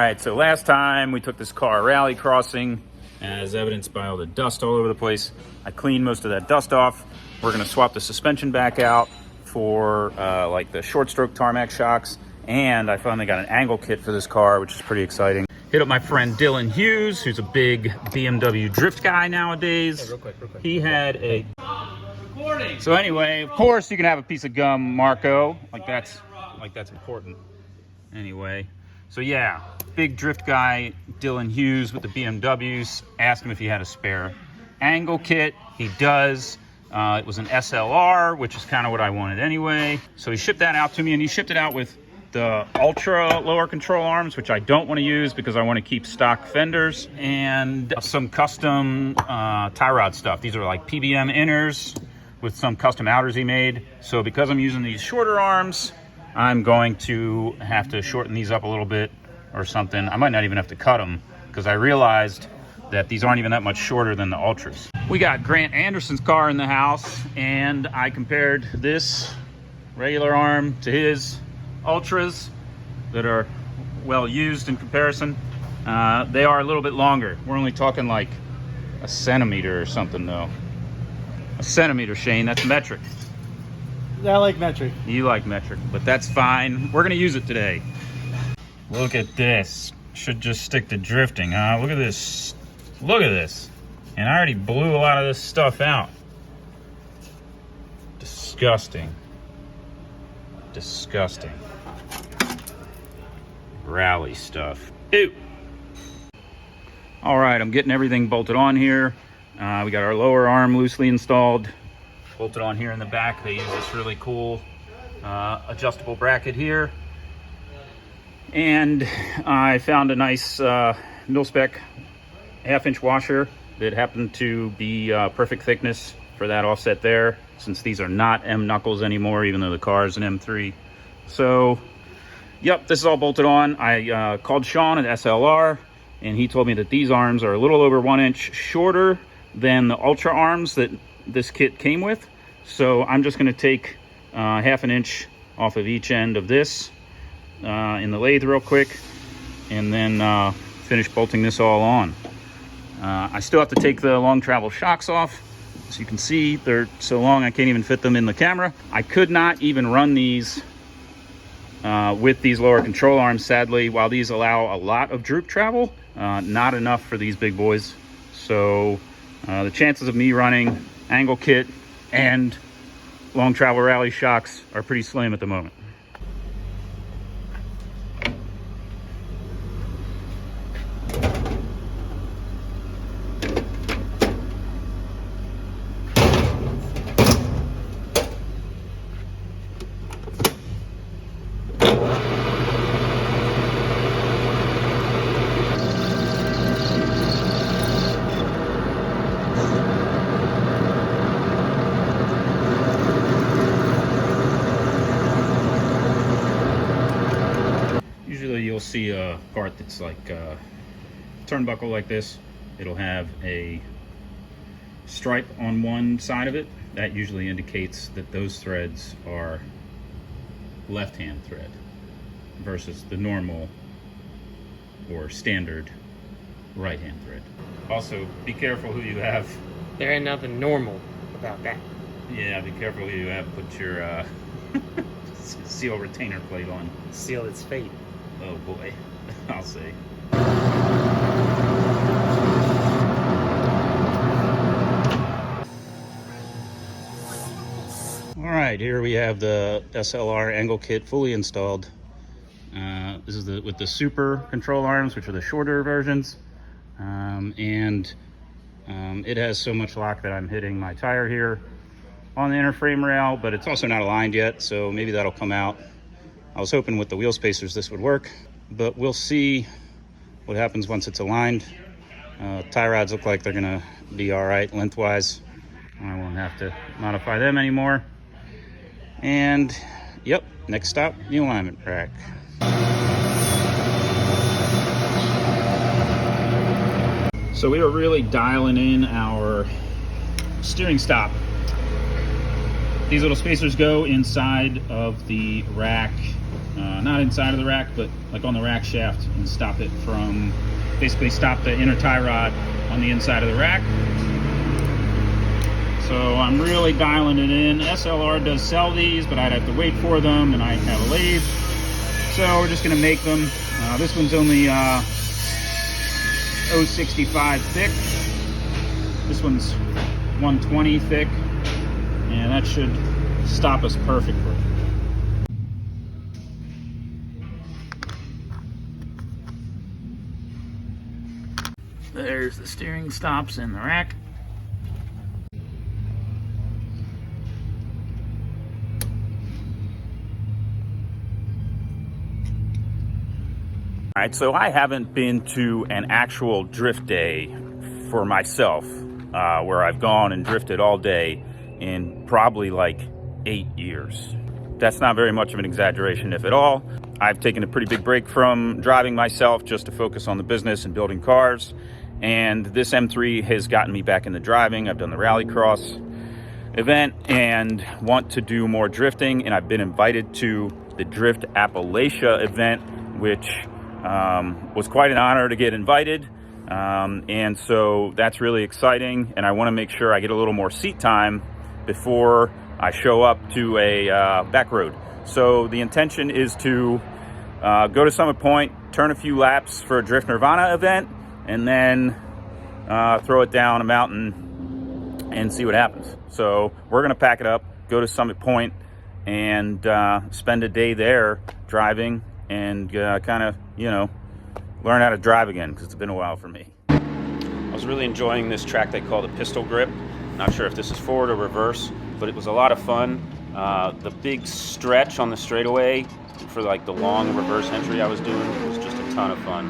right, so last time we took this car rally crossing, as evidenced by all the dust all over the place. I cleaned most of that dust off. We're gonna swap the suspension back out for like the short stroke tarmac shocks. And I finally got an angle kit for this car, which is pretty exciting. Hit up my friend Dylan Hughes, who's a big BMW drift guy nowadays. Hey, real quick. He had a... So anyway, of course you can have a piece of gum, Marco. Like that's important. Anyway, so yeah, big drift guy, Dylan Hughes with the BMWs. Asked him if he had a spare angle kit. He does. It was an SLR, which is kind of what I wanted anyway. So he shipped that out to me, and he shipped it out with the ultra lower control arms, which I don't want to use because I want to keep stock fenders, and some custom tie rod stuff. These are like PBM inners with some custom outers he made. So because I'm using these shorter arms, I'm going to have to shorten these up a little bit or something. I might not even have to cut them because I realized that these aren't even that much shorter than the ultras. We got Grant Anderson's car in the house, and I compared this regular arm to his ultras that are well used in comparison. They are a little bit longer. We're only talking like a centimeter or something though. A centimeter, Shane, that's metric. I like metric. You like metric, but that's fine. We're gonna use it today. Look at this. Should just stick to drifting, huh? Look at this. Look at this. And I already blew a lot of this stuff out. Disgusting. Disgusting. Rally stuff. Ew. All right, I'm getting everything bolted on here. We got our lower arm loosely installed, bolted on here in the back. They use this really cool adjustable bracket here. And I found a nice mil-spec half-inch washer that happened to be perfect thickness for that offset there, since these are not M knuckles anymore, even though the car is an M3. So, yep, this is all bolted on. I called Sean at SLR, and he told me that these arms are a little over 1 inch shorter than the Ultra arms that this kit came with. So I'm just gonna take half an inch off of each end of this in the lathe real quick, and then finish bolting this all on. I still have to take the long travel shocks off. As you can see, they're so long I can't even fit them in the camera. I could not even run these with these lower control arms, sadly. While these allow a lot of droop travel, not enough for these big boys. So the chances of me running angle kit and long travel rally shocks are pretty slim at the moment. You'll see a part that's like a turnbuckle like this. It'll have a stripe on one side of it. That usually indicates that those threads are left-hand thread versus the normal or standard right-hand thread. Also, be careful who you have. There ain't nothing normal about that. Yeah, be careful who you have put your seal retainer plate on. Seal its fate. Oh boy, I'll see. All right, here we have the SLR angle kit fully installed. This is with the super control arms, which are the shorter versions. It has so much lock that I'm hitting my tire here on the inner frame rail, but it's also not aligned yet, so maybe that'll come out. I was hoping with the wheel spacers this would work, but we'll see what happens once it's aligned. Tie rods look like they're gonna be all right lengthwise. I won't have to modify them anymore. And yep, next stop, the alignment rack. So we are really dialing in our steering stop. These little spacers go inside of the rack not inside of the rack, but like on the rack shaft, and stop it from, basically stop the inner tie rod on the inside of the rack. So I'm really dialing it in. SLR does sell these, but I'd have to wait for them, and I have a lathe. So we're just gonna make them. This one's only 065 thick. This one's 120 thick, and that should stop us perfectly. There's the steering stops in the rack. All right, so I haven't been to an actual drift day for myself, where I've gone and drifted all day in probably like 8 years. That's not very much of an exaggeration, if at all. I've taken a pretty big break from driving myself just to focus on the business and building cars. And this M3 has gotten me back into driving. I've done the rallycross event and want to do more drifting. And I've been invited to the Drift Appalachia event, which was quite an honor to get invited. And so that's really exciting. And I want to make sure I get a little more seat time before I show up to a back road. So the intention is to go to Summit Point, turn a few laps for a Drift Nirvana event, and then throw it down a mountain and see what happens. So we're gonna pack it up, go to Summit Point, and spend a day there driving and kind of, you know, learn how to drive again, because it's been a while for me. I was really enjoying this track they call the pistol grip. Not sure if this is forward or reverse, but it was a lot of fun. The big stretch on the straightaway for like the long reverse entry I was doing was just a ton of fun.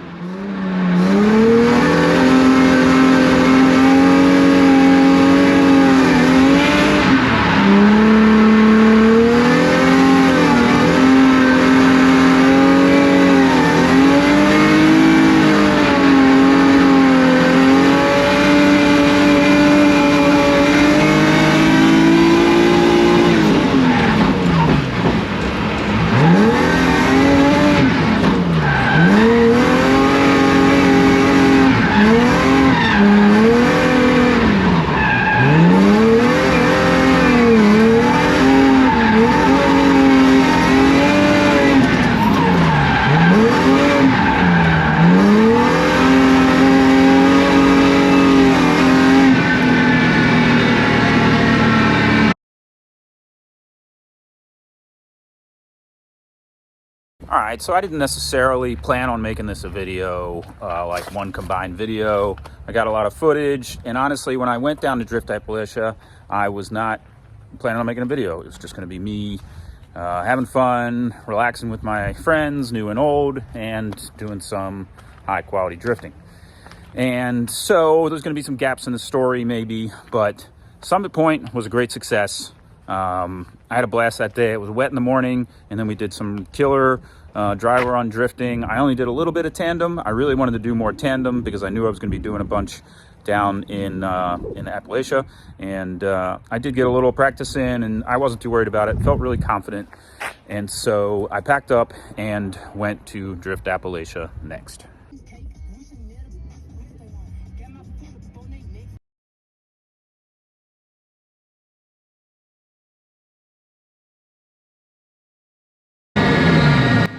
Alright, so I didn't necessarily plan on making this a video, like one combined video. I got a lot of footage, and honestly, when I went down to Drift Appalachia, I was not planning on making a video. It was just going to be me having fun, relaxing with my friends, new and old, and doing some high-quality drifting. And so there's going to be some gaps in the story, maybe, but Summit Point was a great success. I had a blast that day. It was wet in the morning, and then we did some killer driver on drifting. I only did a little bit of tandem. I really wanted to do more tandem because I knew I was going to be doing a bunch down in Appalachia, and I did get a little practice in, and I wasn't too worried about it. Felt really confident, and so I packed up and went to Drift Appalachia next.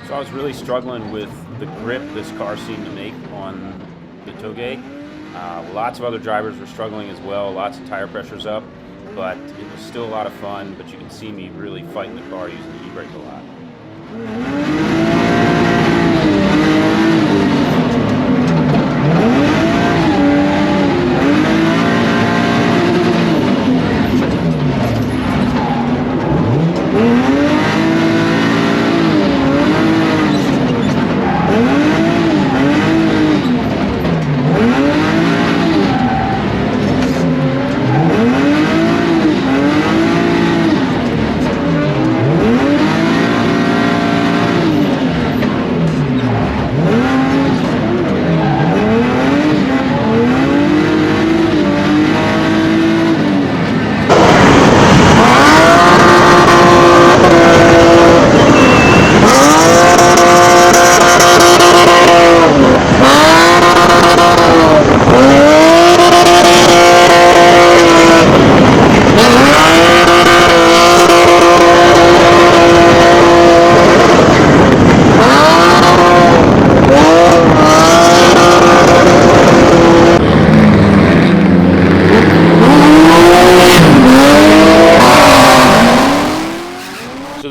So I was really struggling with the grip this car seemed to make on the toge. Lots of other drivers were struggling as well, lots of tire pressures up, but it was still a lot of fun. But you can see me really fighting the car using the e-brake a lot.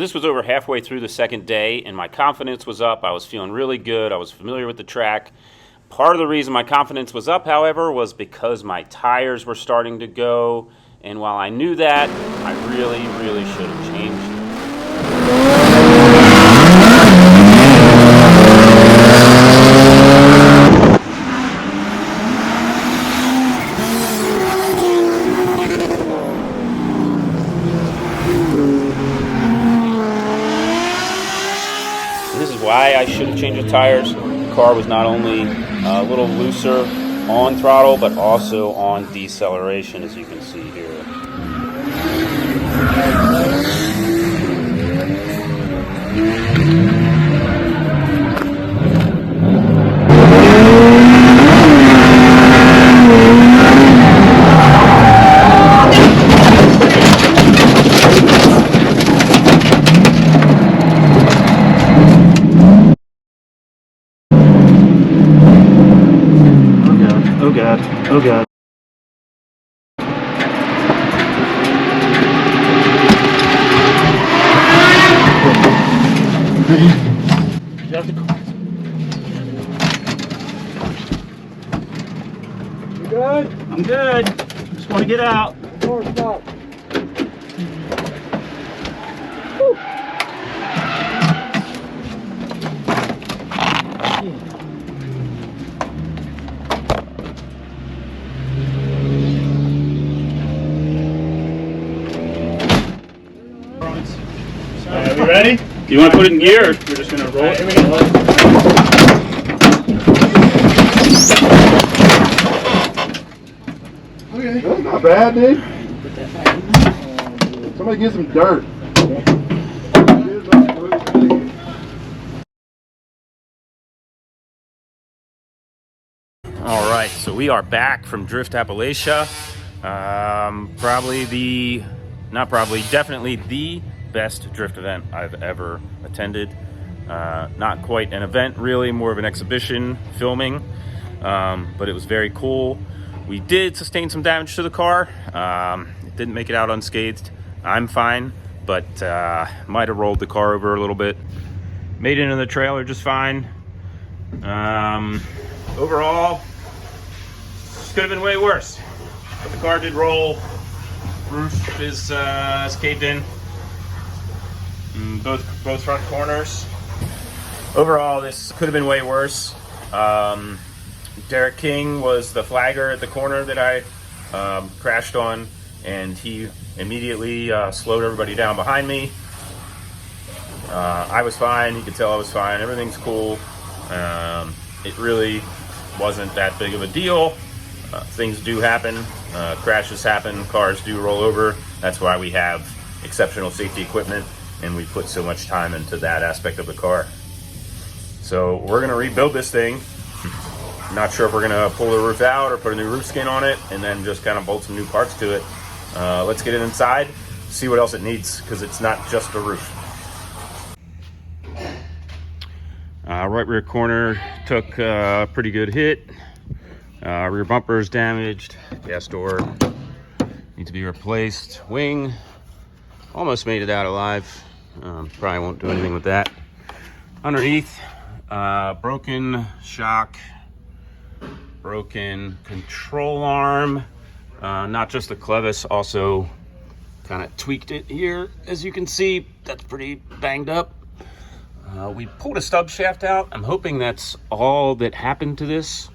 this was over halfway through the second day, and my confidence was up. I was feeling really good. I was familiar with the track. Part of the reason my confidence was up, however, was because my tires were starting to go. And while I knew that, I really, really should have changed them. This is why I should have changed the tires. The car was not only a little looser on throttle, but also on deceleration, as you can see here. Oh god. Oh god. You have the car. You good? I'm good. Just want to get out. Door stop. Are we ready? You want to put it in gear, or we're just going to roll it? Okay. That's not bad, dude. Somebody get some dirt. All right, so we are back from Drift Appalachia. Definitely the best drift event I've ever attended. Not quite an event, really, more of an exhibition filming, but it was very cool. We did sustain some damage to the car. It didn't make it out unscathed. I'm fine, but might have rolled the car over a little bit. Made it into the trailer just fine. Overall, this could have been way worse, but the car did roll. Roof is caved in both front corners. Overall, this could have been way worse. Derek King was the flagger at the corner that I crashed on, and he immediately slowed everybody down behind me. I was fine. He could tell I was fine. Everything's cool. It really wasn't that big of a deal. Things do happen. Crashes happen. Cars do roll over. That's why we have exceptional safety equipment, and we put so much time into that aspect of the car. So we're going to rebuild this thing. Not sure if we're going to pull the roof out or put a new roof skin on it and then just kind of bolt some new parts to it. Let's get it inside, see what else it needs, because it's not just a roof. Right rear corner took a pretty good hit. Rear bumper is damaged. Gas door needs to be replaced. Wing almost made it out alive. Probably won't do anything with that. Underneath, broken shock, broken control arm. Not just the clevis, also kind of tweaked it here. As you can see, that's pretty banged up. We pulled a stub shaft out. I'm hoping that's all that happened to this.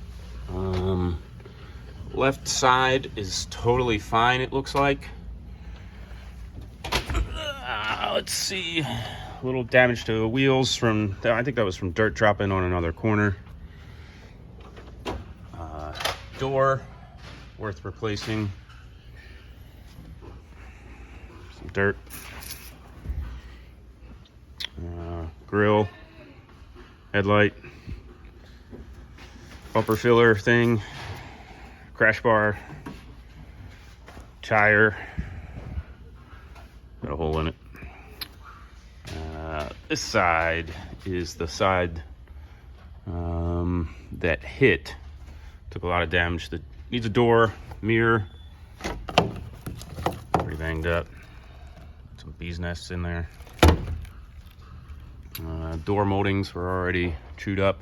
Left side is totally fine, it looks like. Let's see. A little damage to the wheels from, I think that was from dirt dropping on another corner. Door, worth replacing. Some dirt. Grill, headlight, bumper filler thing, crash bar, tire, got a hole in it. This side is the side that hit. Took a lot of damage. That needs a door, mirror, pretty banged up. Some bees nests in there. Door moldings were already chewed up.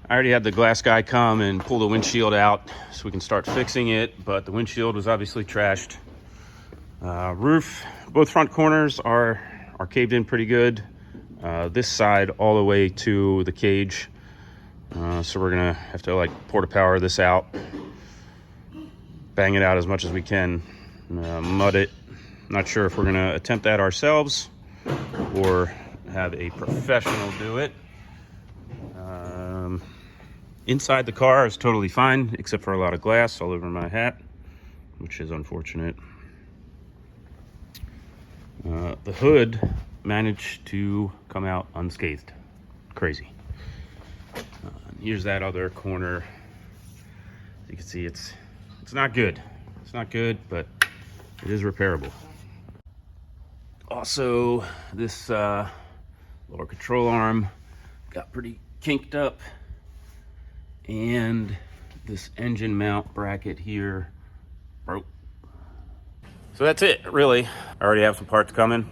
I already had the glass guy come and pull the windshield out so we can start fixing it, but the windshield was obviously trashed. Roof, both front corners are caved in pretty good. This side all the way to the cage. So we're gonna have to like porta power this out, bang it out as much as we can, mud it. Not sure if we're gonna attempt that ourselves or have a professional do it. Inside the car is totally fine, except for a lot of glass all over my hat, which is unfortunate. The hood managed to come out unscathed. Crazy. Here's that other corner. As you can see, it's not good. It's not good, but it is repairable. Also, this lower control arm got pretty kinked up, and this engine mount bracket here broke. So that's it, really. I already have some parts coming.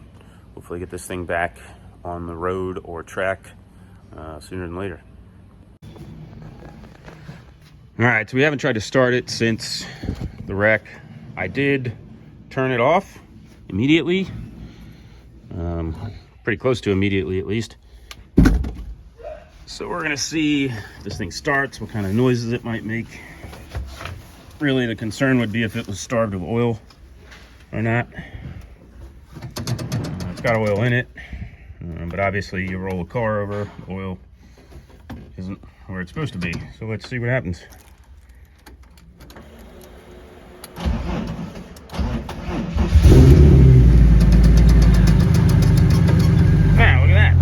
Hopefully get this thing back on the road or track sooner than later. All right, so we haven't tried to start it since the wreck. I did turn it off immediately. Pretty close to immediately, at least. So we're gonna see if this thing starts, what kind of noises it might make. Really, the concern would be if it was starved of oil or not. It's got oil in it, but obviously you roll a car over, oil isn't where it's supposed to be. So let's see what happens. Wow, look at that.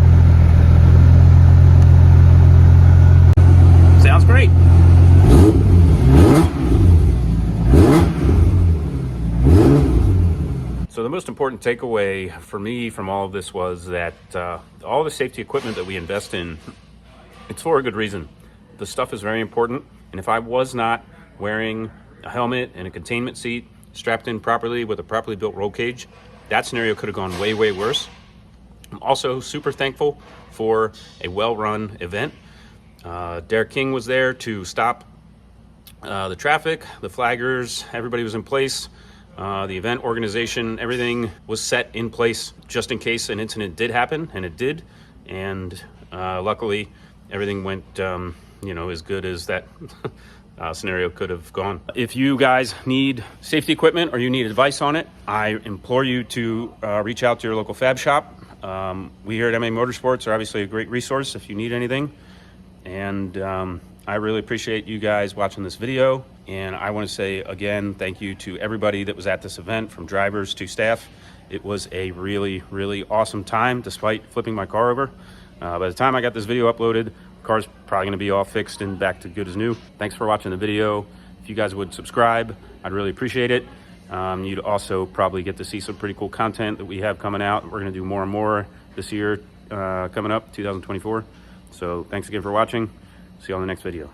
Sounds great. So the most important takeaway for me from all of this was that all the safety equipment that we invest in, it's for a good reason. The stuff is very important, and if I was not wearing a helmet and a containment seat, strapped in properly with a properly built roll cage, that scenario could have gone way, way worse. I'm also super thankful for a well-run event. Derek King was there to stop the traffic, the flaggers, everybody was in place. The event organization, everything was set in place just in case an incident did happen, and it did. And luckily, everything went, as good as that scenario could have gone. If you guys need safety equipment or you need advice on it, I implore you to reach out to your local fab shop. We here at MA-Motorsports are obviously a great resource if you need anything. And I really appreciate you guys watching this video. And I want to say again, thank you to everybody that was at this event, from drivers to staff. It was a really, really awesome time, despite flipping my car over. By the time I got this video uploaded, the car's probably going to be all fixed and back to good as new. Thanks for watching the video. If you guys would subscribe, I'd really appreciate it. You'd also probably get to see some pretty cool content that we have coming out. We're going to do more and more this year coming up, 2024. So thanks again for watching. See you on the next video.